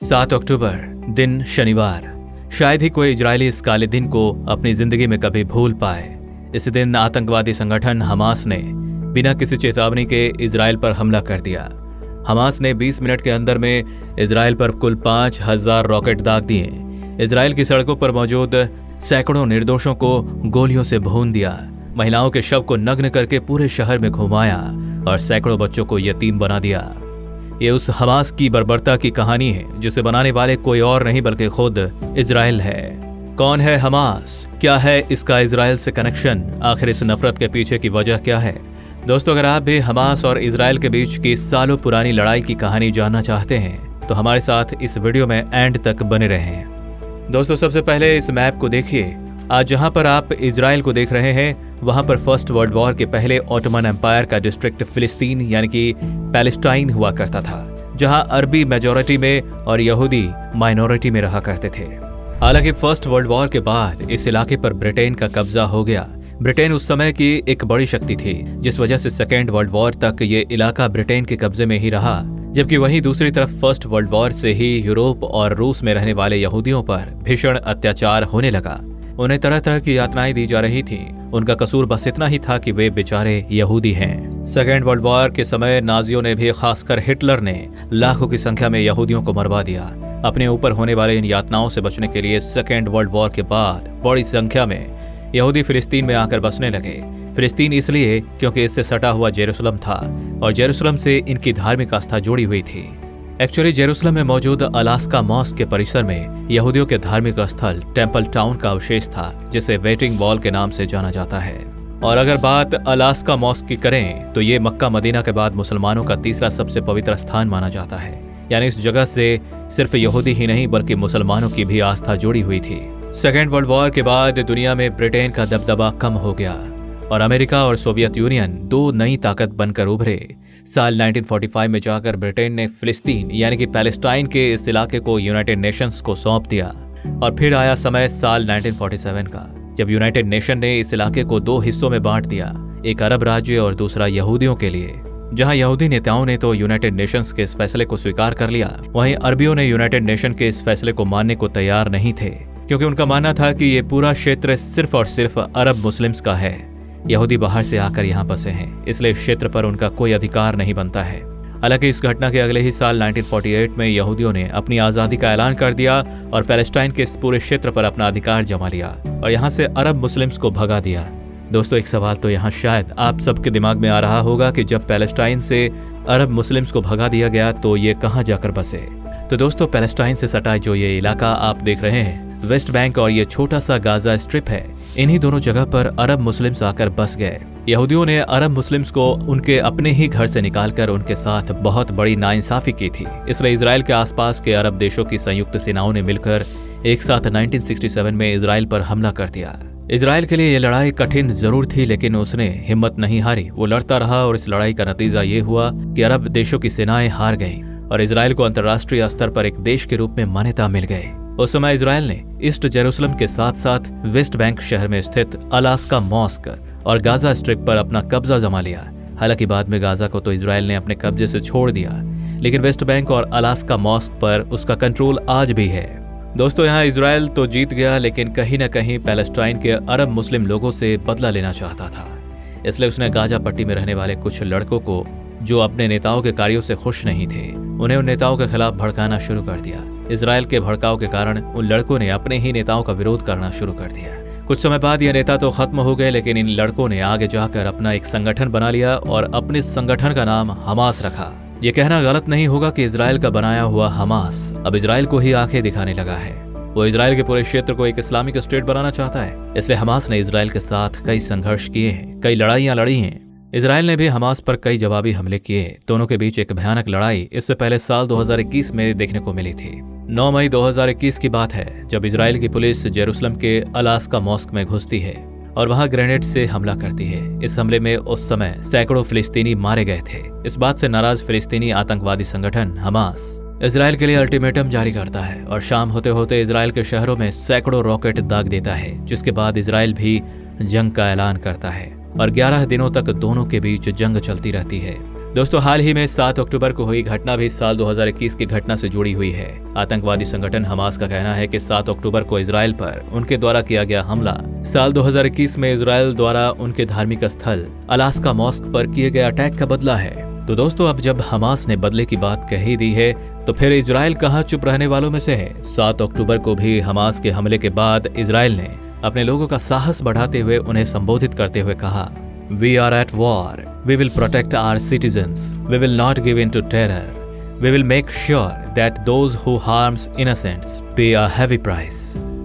7 अक्टूबर दिन शनिवार। शायद ही कोई इजरायली इस काले दिन को अपनी जिंदगी में कभी भूल पाए। इस दिन आतंकवादी संगठन हमास ने बिना किसी चेतावनी के इजरायल पर हमला कर दिया। हमास ने 20 मिनट के अंदर में इजरायल पर कुल 5000 रॉकेट दाग दिए। इजरायल की सड़कों पर मौजूद सैकड़ों निर्दोषों को गोलियों से भून दिया। महिलाओं के शव को नग्न करके पूरे शहर में घुमाया और सैकड़ों बच्चों को यतीम बना दिया। ये उस हमास की बर्बरता की कहानी है जिसे बनाने वाले कोई और नहीं बल्कि खुद इजरायल है। कौन है हमास? क्या है इसका इजरायल से कनेक्शन? आखिर इस नफरत के पीछे की वजह क्या है? दोस्तों, अगर आप भी हमास और इजरायल के बीच की सालों पुरानी लड़ाई की कहानी जानना चाहते हैं तो हमारे साथ इस वीडियो में एंड तक बने रहें। दोस्तों, सबसे पहले इस मैप को देखिए। आज जहां पर आप इजरायल को देख रहे हैं वहां पर फर्स्ट वर्ल्ड वॉर के पहले ऑटोमन एम्पायर का डिस्ट्रिक्ट फिलिस्तीन यानी कि पैलेस्टाइन हुआ करता था, जहां अरबी मेजॉरिटी में और यहूदी माइनॉरिटी में रहा करते थे। हालांकि फर्स्ट वर्ल्ड वॉर के बाद इस इलाके पर ब्रिटेन का कब्जा हो गया। ब्रिटेन उस समय की एक बड़ी शक्ति थी, जिस वजह से सेकेंड वर्ल्ड वॉर तक ये इलाका ब्रिटेन के कब्जे में ही रहा। जबकि वहीं दूसरी तरफ फर्स्ट वर्ल्ड वॉर से ही यूरोप और रूस में रहने वाले यहूदियों पर भीषण अत्याचार होने लगा। उन्हें तरह तरह की यातनाएं दी जा रही थी। उनका कसूर बस इतना ही था कि वे बेचारे यहूदी हैं। सेकेंड वर्ल्ड वॉर के समय नाजियों ने भी, खासकर हिटलर ने, लाखों की संख्या में यहूदियों को मरवा दिया। अपने ऊपर होने वाले इन यातनाओं से बचने के लिए सेकेंड वर्ल्ड वॉर के बाद बड़ी संख्या में यहूदी फिलिस्तीन में आकर बसने लगे। फिलिस्तीन इसलिए क्योंकि इससे सटा हुआ जेरूसलम था और जेरूसलम से इनकी धार्मिक आस्था जुड़ी हुई थी। एक्चुअली जेरूसलम में मौजूद अलास्का मॉस्क के परिसर में यहूदियों के धार्मिक स्थल टेम्पल टाउन का अवशेष था, जिसे वेटिंग वॉल के नाम से जाना जाता है। और अगर बात अलास्का मॉस्क की करें तो ये मक्का मदीना के बाद मुसलमानों का तीसरा सबसे पवित्र स्थान माना जाता है। यानी इस जगह से सिर्फ यहूदी ही नहीं बल्कि मुसलमानों की भी आस्था जुड़ी हुई थी। सेकेंड वर्ल्ड वॉर के बाद दुनिया में ब्रिटेन का दबदबा कम हो गया और अमेरिका और सोवियत यूनियन दो नई ताकत बनकर उभरे। साल 1945 में जाकर ब्रिटेन ने फिलिस्तीन यानी कि पैलेस्टाइन के इस इलाके को यूनाइटेड नेशंस को सौंप दिया। और फिर आया समय साल 1947 का, जब यूनाइटेड नेशन ने इस इलाके को दो हिस्सों में बांट दिया, एक अरब राज्य और दूसरा यहूदियों के लिए। जहां यहूदी नेताओं ने तो यूनाइटेड नेशंस के इस फैसले को स्वीकार कर लिया, वहीं अरबियों ने यूनाइटेड नेशन के इस फैसले को मानने को तैयार नहीं थे, क्योंकि उनका मानना था कि ये पूरा क्षेत्र सिर्फ और सिर्फ अरब मुस्लिम्स का है। यहूदी बाहर से आकर यहाँ बसे हैं, इसलिए इस क्षेत्र पर उनका कोई अधिकार नहीं बनता है। हालांकि इस घटना के अगले ही साल 1948 में यहूदियों ने अपनी आज़ादी का ऐलान कर दिया और पैलेस्टाइन के इस पूरे क्षेत्र पर अपना अधिकार जमा लिया और यहाँ से अरब मुस्लिम्स को भगा दिया। दोस्तों, एक सवाल तो यहाँ शायद आप सबके दिमाग में आ रहा होगा कि जब पैलेस्टाइन से अरब मुस्लिम्स को भगा दिया गया तो ये कहाँ जाकर बसे? तो दोस्तों, पैलेस्टाइन से सटा जो ये इलाका आप देख रहे हैं, वेस्ट बैंक और ये छोटा सा गाजा स्ट्रिप है, इन्हीं दोनों जगह पर अरब मुस्लिम्स आकर बस गए। यहूदियों ने अरब मुस्लिम्स को उनके अपने ही घर से निकालकर उनके साथ बहुत बड़ी नाइंसाफी की थी। इसलिए इजराइल के आसपास के अरब देशों की संयुक्त सेनाओं ने मिलकर एक साथ 1967 में इजराइल पर हमला कर दिया। इजराइल के लिए ये लड़ाई कठिन जरूर थी, लेकिन उसने हिम्मत नहीं हारी। वो लड़ता रहा और इस लड़ाई का नतीजा ये हुआ कि अरब देशों की सेनाएं हार गईं और इजराइल को अंतर्राष्ट्रीय स्तर पर एक देश के रूप में मान्यता मिल गई। उस समय इजराइल ने ईस्ट जेरूसलम के साथ साथ वेस्ट बैंक शहर में स्थित अलास्का मॉस्क और गाजा स्ट्रिप पर अपना कब्जा जमा लिया। हालांकि बाद में गाजा को तो इजराइल ने अपने कब्जे से छोड़ दिया, लेकिन वेस्ट बैंक और अलास्का मॉस्क पर उसका कंट्रोल आज भी है। दोस्तों, यहाँ इजराइल तो जीत गया, लेकिन कहीं न कहीं पैलेस्टाइन के अरब मुस्लिम लोगों से बदला लेना चाहता था। इसलिए उसने गाजा पट्टी में रहने वाले कुछ लड़कों को, जो अपने नेताओं के कार्यों से खुश नहीं थे, उन्हें उन नेताओं के खिलाफ भड़काना शुरू कर दिया। इजराइल के भड़काव के कारण उन लड़कों ने अपने ही नेताओं का विरोध करना शुरू कर दिया। कुछ समय बाद ये नेता तो खत्म हो गए, लेकिन इन लड़कों ने आगे जाकर अपना एक संगठन बना लिया और अपने संगठन का नाम हमास रखा। ये कहना गलत नहीं होगा कि इजराइल का बनाया हुआ हमास अब इजराइल को ही आंखें दिखाने लगा है। वो इजराइल के पूरे क्षेत्र को एक इस्लामिक स्टेट बनाना चाहता है। इसलिए हमास ने इजराइल के साथ कई संघर्ष किए हैं, कई लड़ाइयां लड़ी हैं। इजराइल ने भी हमास पर कई जवाबी हमले किए। दोनों के बीच एक भयानक लड़ाई इससे पहले साल 2021 में देखने को मिली थी। 9 मई 2021 की बात है, जब इजराइल की पुलिस जेरूसलम के अलास्का मॉस्क में घुसती है और वहां ग्रेनेड से हमला करती है। इस हमले में उस समय सैकड़ों फिलिस्तीनी मारे गए थे। इस बात से नाराज फिलिस्तीनी आतंकवादी संगठन हमास इजराइल के लिए अल्टीमेटम जारी करता है और शाम होते होते इजराइल के शहरों में सैकड़ों रॉकेट दाग देता है, जिसके बाद इजराइल भी जंग का ऐलान करता है और 11 दिनों तक दोनों के बीच जंग चलती रहती है। दोस्तों, हाल ही में 7 अक्टूबर को हुई घटना भी साल 2021 की घटना से जुड़ी हुई है। आतंकवादी संगठन हमास का कहना है कि 7 अक्टूबर को इजराइल पर उनके द्वारा किया गया हमला साल 2021 में इजराइल द्वारा उनके धार्मिक स्थल अलास्का मॉस्क पर किए गए अटैक का बदला है। तो दोस्तों, अब जब हमास ने बदले की बात कह ही दी है तो फिर इजराइल कहां चुप रहने वालों में से है। 7 अक्टूबर को भी हमास के हमले के बाद इजराइल ने अपने लोगों का साहस बढ़ाते हुए उन्हें संबोधित करते हुए कहा, We are at war. We will protect our citizens. We will not give in to terror. We will make sure that those who harms innocents pay a heavy price.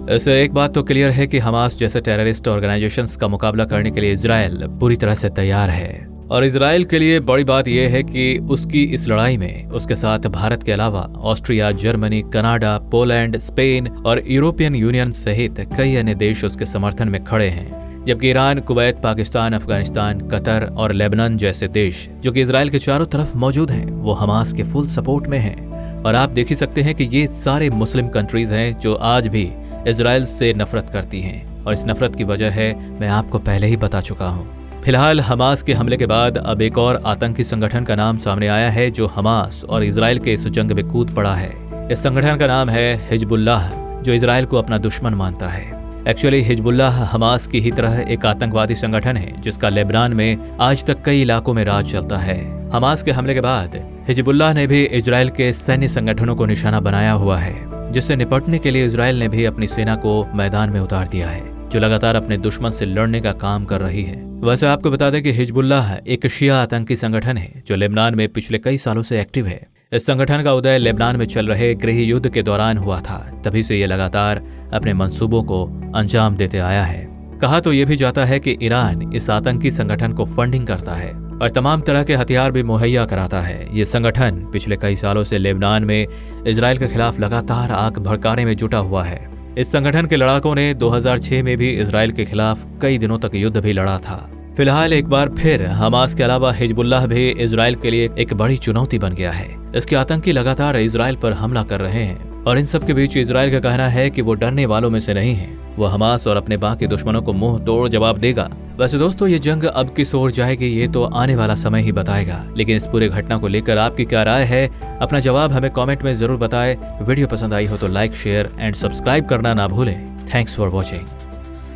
इससे एक बात तो क्लियर है कि हमास जैसे terrorist organisations का मुकाबला करने के लिए इजराइल पूरी तरह से तैयार है। और इजराइल के लिए बड़ी बात यह है कि उसकी इस लड़ाई में उसके साथ भारत के अलावा Austria, Germany, Canada, Poland, Spain और यूरोपियन यूनियन सहित कई अन्य देश उसके समर्थन में खड़े हैं। जबकि Iran, Kuwait, Pakistan, Afghanistan, Qatar और लेबनान जैसे देश जो कि इजराइल के चारों तरफ मौजूद हैं, वो हमास के फुल सपोर्ट में हैं। और आप देख ही सकते हैं कि ये सारे मुस्लिम कंट्रीज हैं जो आज भी इजराइल से नफरत करती हैं। और इस नफरत की वजह है मैं आपको पहले ही बता चुका हूँ। फिलहाल हमास के हमले के बाद अब एक और आतंकी संगठन का नाम सामने आया है जो हमास और इजराइल के इस जंग में कूद पड़ा है। इस संगठन का नाम है हिजबुल्लाह, जो इजराइल को अपना दुश्मन मानता है। एक्चुअली हिजबुल्लाह हमास की ही तरह एक आतंकवादी संगठन है जिसका लेबनान में आज तक कई इलाकों में राज चलता है। हमास के हमले के बाद हिजबुल्लाह ने भी इजराइल के सैन्य संगठनों को निशाना बनाया हुआ है, जिससे निपटने के लिए इजराइल ने भी अपनी सेना को मैदान में उतार दिया है, जो लगातार अपने दुश्मन से लड़ने का काम कर रही है। वैसे आपको बता दें कि हिजबुल्लाह एक शिया आतंकी संगठन है जो लेबनान में पिछले कई सालों से एक्टिव है। इस संगठन का उदय लेबनान में चल रहे गृह युद्ध के दौरान हुआ था। तभी से ये लगातार अपने मंसूबों को अंजाम देते आया है। कहा तो ये भी जाता है कि ईरान इस आतंकी संगठन को फंडिंग करता है और तमाम तरह के हथियार भी मुहैया कराता है। ये संगठन पिछले कई सालों से लेबनान में इजराइल के खिलाफ लगातार आग भड़काने में जुटा हुआ है। इस संगठन के लड़ाकों ने 2006 में भी इजराइल के खिलाफ कई दिनों तक युद्ध भी लड़ा था। फिलहाल एक बार फिर हमास के अलावा हिजबुल्लाह भी इजराइल के लिए एक बड़ी चुनौती बन गया है। इसके आतंकी लगातार इजराइल पर हमला कर रहे हैं और इन सब के बीच इजराइल का कहना है कि वो डरने वालों में से नहीं है। वो हमास और अपने बाकी दुश्मनों को मुंह तोड़ जवाब देगा। वैसे दोस्तों, ये जंग अब किस ओर जाएगी ये तो आने वाला समय ही बताएगा। लेकिन इस पूरे घटना को लेकर आपकी क्या राय है, अपना जवाब हमें कमेंट में जरूर बताएं। वीडियो पसंद आई हो तो लाइक, शेयर एंड सब्सक्राइब करना ना भूलें। Thanks for watching.